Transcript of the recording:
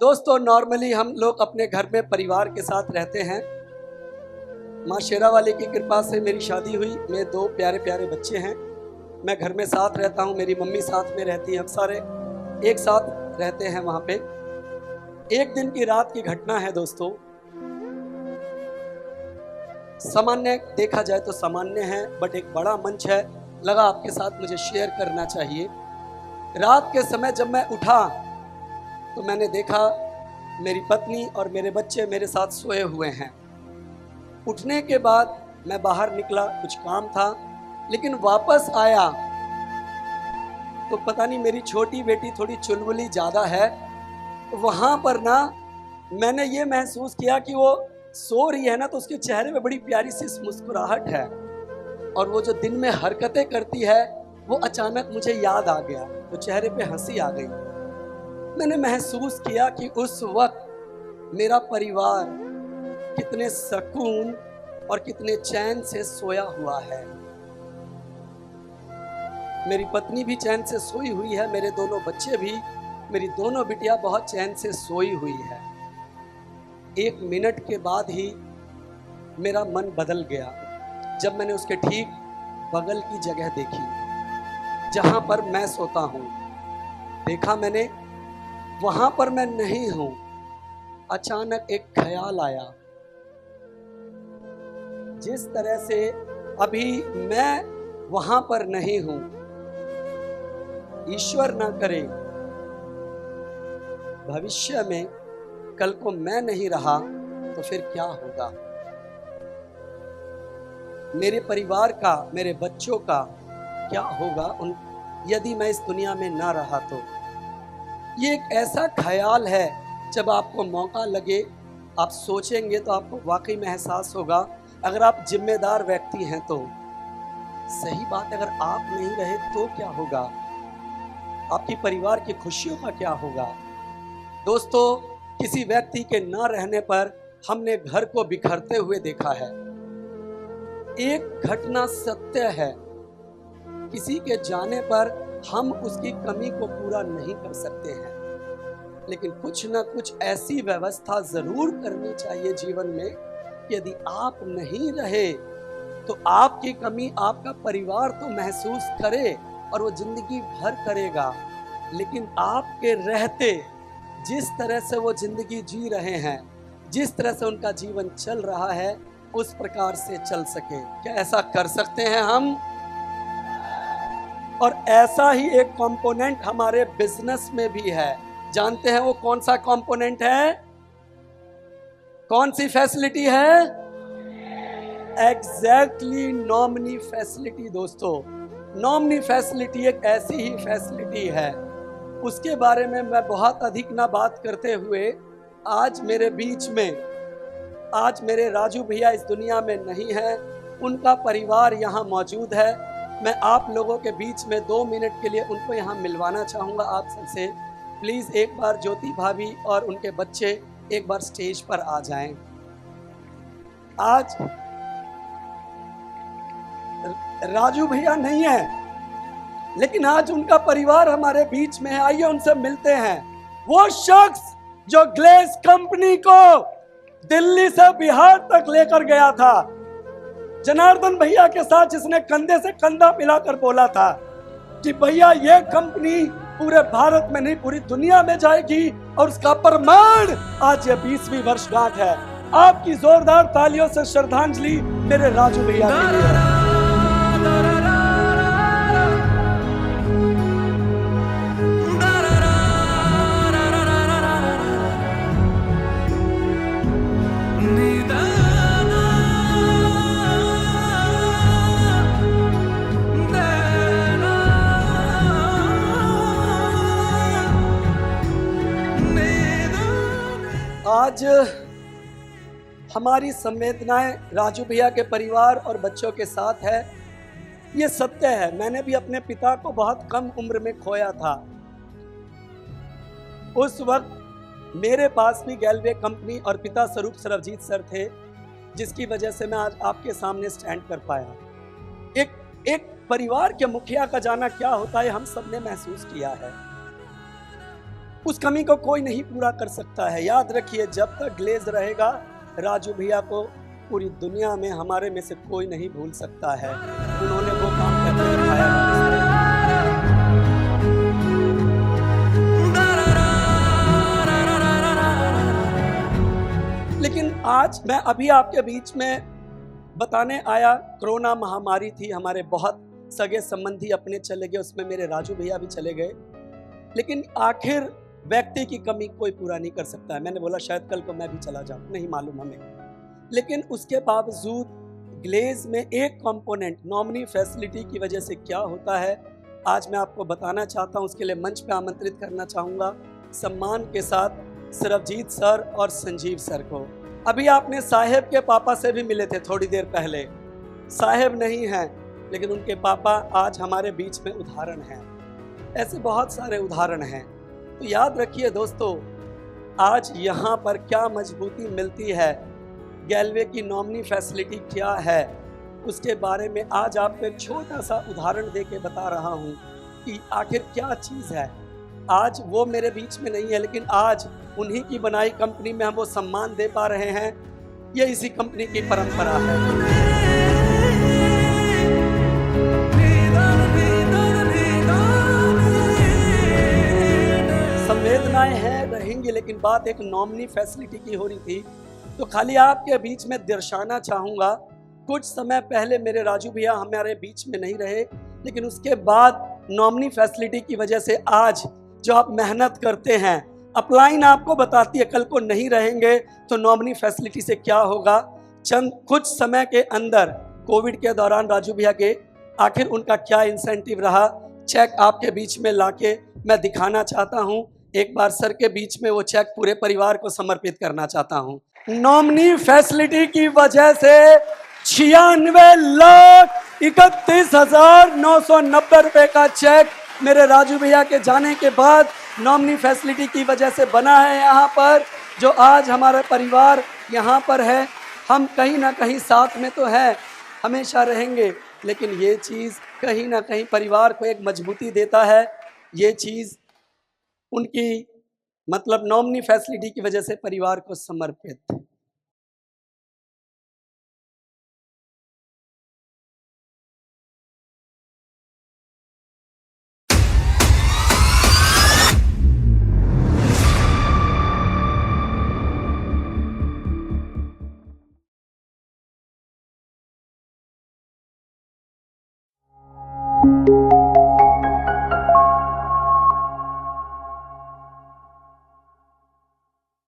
दोस्तों नॉर्मली हम लोग अपने घर में परिवार के साथ रहते हैं। माँ शेरा वाली की कृपा से मेरी शादी हुई, मेरे 2 प्यारे प्यारे बच्चे हैं। मैं घर में साथ रहता हूँ, मेरी मम्मी साथ में रहती है, हम सारे एक साथ रहते हैं वहाँ पे। एक दिन की रात की घटना है दोस्तों, सामान्य देखा जाए तो सामान्य है, बट एक बड़ा मंच है, लगा आपके साथ मुझे शेयर करना चाहिए। रात के समय जब मैं उठा तो मैंने देखा मेरी पत्नी और मेरे बच्चे मेरे साथ सोए हुए हैं। उठने के बाद मैं बाहर निकला, कुछ काम था, लेकिन वापस आया तो पता नहीं मेरी छोटी बेटी थोड़ी चुलबुली ज़्यादा है, तो वहाँ पर ना मैंने ये महसूस किया कि वो सो रही है ना, तो उसके चेहरे पे बड़ी प्यारी सी मुस्कुराहट है, और वो जो दिन में हरकतें करती है वो अचानक मुझे याद आ गया, तो चेहरे पे हंसी आ गई। मैंने महसूस किया कि उस वक्त मेरा परिवार कितने सुकून और कितने चैन से सोया हुआ है। मेरी पत्नी भी चैन से सोई हुई है, मेरे दोनों बच्चे भी, मेरी दोनों बिटिया बहुत चैन से सोई हुई है। 1 मिनट के बाद ही मेरा मन बदल गया जब मैंने उसके ठीक बगल की जगह देखी जहां पर मैं सोता हूं। देखा मैंने वहां पर मैं नहीं हूं। अचानक एक ख्याल आया, जिस तरह से अभी मैं वहां पर नहीं हूं, ईश्वर ना करे भविष्य में कल को मैं नहीं रहा तो फिर क्या होगा, मेरे परिवार का, मेरे बच्चों का क्या होगा यदि मैं इस दुनिया में ना रहा तो। ये एक ऐसा ख्याल है, जब आपको मौका लगे आप सोचेंगे तो आपको वाकई में एहसास होगा। अगर आप जिम्मेदार व्यक्ति हैं तो सही बात, अगर आप नहीं रहे तो क्या होगा, आपकी परिवार की खुशियों का क्या होगा। दोस्तों, किसी व्यक्ति के न रहने पर हमने घर को बिखरते हुए देखा है। एक घटना सत्य है, किसी के जाने पर हम उसकी कमी को पूरा नहीं कर सकते हैं, लेकिन कुछ ना कुछ ऐसी व्यवस्था जरूर करनी चाहिए जीवन में, यदि आप नहीं रहे तो आपकी कमी आपका परिवार तो महसूस करे और वो जिंदगी भर करेगा, लेकिन आपके रहते जिस तरह से वो जिंदगी जी रहे हैं, जिस तरह से उनका जीवन चल रहा है, उस प्रकार से चल सके। क्या ऐसा कर सकते हैं हम? और ऐसा ही एक कंपोनेंट हमारे बिजनेस में भी है। जानते हैं वो कौन सा कंपोनेंट है? कौन सी फैसिलिटी है? Exactly nominee facility. दोस्तों, नॉमिनी फैसिलिटी एक ऐसी ही फैसिलिटी है, उसके बारे में मैं बहुत अधिक ना बात करते हुए, आज मेरे बीच में, आज मेरे राजू भैया इस दुनिया में नहीं है, उनका परिवार यहाँ मौजूद है। मैं आप लोगों के बीच में 2 मिनट के लिए उनको यहाँ मिलवाना चाहूँगा आप सबसे। प्लीज़ एक बार ज्योति भाभी और उनके बच्चे एक बार स्टेज पर आ जाएं। आज राजू भैया नहीं है, लेकिन आज उनका परिवार हमारे बीच में है। आइए उनसे मिलते हैं। वो शख्स जो ग्लेस कंपनी को दिल्ली से बिहार तक लेकर गया था, जनार्दन भैया के साथ, जिसने कंधे से कंधा मिलाकर बोला था कि भैया ये कंपनी पूरे भारत में नहीं पूरी दुनिया में जाएगी, और उसका प्रमाण आज ये 20वीं वर्षगांठ है। आपकी जोरदार तालियों से श्रद्धांजलि मेरे राजू भैया के लिए। आज हमारी संवेदनाएं राजू भैया के परिवार और बच्चों के साथ है। ये सत्य है, मैंने भी अपने पिता को बहुत कम उम्र में खोया था। उस वक्त मेरे पास भी गैलवे कंपनी और पिता स्वरूप सरबजीत सर थे, जिसकी वजह से मैं आज आपके सामने स्टैंड कर पाया। एक परिवार के मुखिया का जाना क्या होता है हम सब ने महसूस किया है। उस कमी को कोई नहीं पूरा कर सकता है। याद रखिए, जब तक ग्लेज रहेगा, राजू भैया को पूरी दुनिया में हमारे में से कोई नहीं भूल सकता है। उन्होंने वो काम करके दिखाया है। लेकिन आज मैं अभी आपके बीच में बताने आया, कोरोना महामारी थी, हमारे बहुत सगे संबंधी अपने चले गए, उसमें मेरे राजू भैया भी चले गए। लेकिन आखिर व्यक्ति की कमी कोई पूरा नहीं कर सकता है। मैंने बोला शायद कल को मैं भी चला जाऊं, नहीं मालूम हमें। लेकिन उसके बावजूद ग्लेज में एक कंपोनेंट नॉमिनी फैसिलिटी की वजह से क्या होता है, आज मैं आपको बताना चाहता हूं। उसके लिए मंच पे आमंत्रित करना चाहूँगा सम्मान के साथ सरबजीत सर और संजीव सर को। अभी आपने साहेब के पापा से भी मिले थे थोड़ी देर पहले। साहेब नहीं हैं, लेकिन उनके पापा आज हमारे बीच में उदाहरण हैं। ऐसे बहुत सारे उदाहरण हैं। तो याद रखिए दोस्तों, आज यहाँ पर क्या मजबूती मिलती है, गैलवे की नॉमिनी फैसिलिटी क्या है, उसके बारे में आज आपको एक छोटा सा उदाहरण दे के बता रहा हूँ कि आखिर क्या चीज़ है। आज वो मेरे बीच में नहीं है, लेकिन आज उन्हीं की बनाई कंपनी में हम वो सम्मान दे पा रहे हैं। ये इसी कंपनी की परंपरा है। संवेदनाएं हैं, रहेंगी, लेकिन बात एक नॉमिनी फैसिलिटी की हो रही थी। तो खाली आपके बीच में दर्शाना चाहूँगा, कुछ समय पहले मेरे राजू भैया हमारे बीच में नहीं रहे, लेकिन उसके बाद नॉमिनी फैसिलिटी की वजह से आज जो आप मेहनत करते हैं, अपलाइन आपको बताती है कल को नहीं रहेंगे तो नॉमिनी फैसिलिटी से क्या होगा। कुछ समय के अंदर कोविड के दौरान राजू भैया के आखिर उनका क्या इंसेंटिव रहा, चेक आपके बीच में लाके मैं दिखाना चाहता हूं। एक बार सर के बीच में वो चेक पूरे परिवार को समर्पित करना चाहता हूं। नॉमिनी फैसिलिटी की वजह से 96,31,990 रुपए का चेक मेरे राजू भैया के जाने के बाद नॉमिनी फैसिलिटी की वजह से बना है यहाँ पर, जो आज हमारा परिवार यहाँ पर है। हम कहीं ना कहीं साथ में तो हैं, हमेशा रहेंगे, लेकिन ये चीज़ कहीं ना कहीं परिवार को एक मजबूती देता है। ये चीज़ उनकी मतलब नॉमिनी फैसिलिटी की वजह से परिवार को समर्पित।